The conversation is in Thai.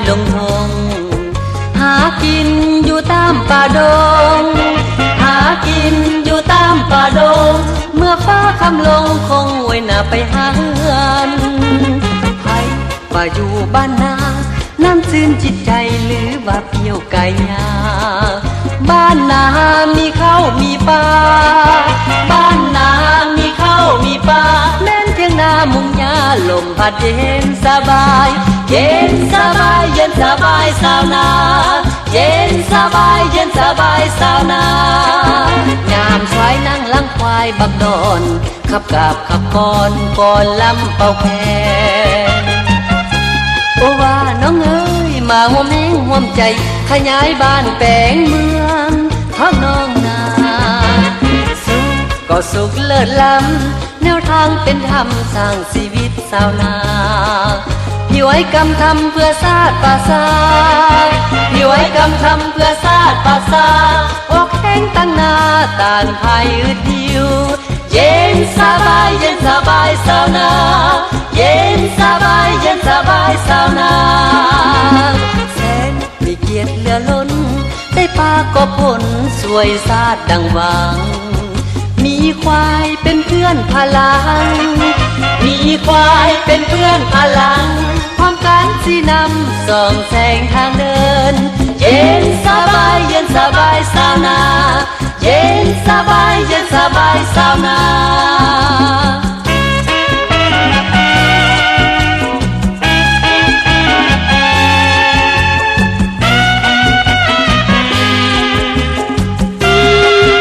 ลงทงหากินอยู่ตามป่าดงหากินอยู่ตามป่าดงเมื่อฟ้าคำลงคงไว้หน้าไปหาเฮือนไผป่าอยู่บ้านนาน้ำซื่นจิตใจหรือว่าเพียวไก่ยาบ้านนามีข้าวมีปลาบ้านนามีข้าวมีปลาแม่นเพียงนามุงยาลมพัดเย็นสบายเย็นสบายเย็นสบายสาวนาเย็นสบายเย็นสบายสาวนางามสวยนั่งลังควายบักดอนขับกาบขับก่อนลำเป่าแคนโอว่าน้องเอ๋ยมาห่วมแห้งห่วมใจขยายบ้านแปลงเมืองท้องน้องนาสุขก็สุขเลิศล้ำแนวทางเป็นธรรมสร้างชีวิตสาวนาพี่ไว้กำทำเพื่อชาติป่าซาพี่ไว้กำทำเพื่อชาติป่าซาอกแห้งตั้งหน้าต่างภายอึดหิวเย็นสบายเย็นสบายสาวนาเย็นสบายเย็นสบายสาวนาแสนมีเกียรติเหลือล้นได้ปากบผลสวยซาดดังหวังมีควายเป็นเพื่อนพลังมีควายเป็นเพื่อนพลังพร้อมกันสีนำส่องแสงทางเดินเย็นสบายเย็นสบายสาวนาเย็นสบายเย็นสบายสาวนา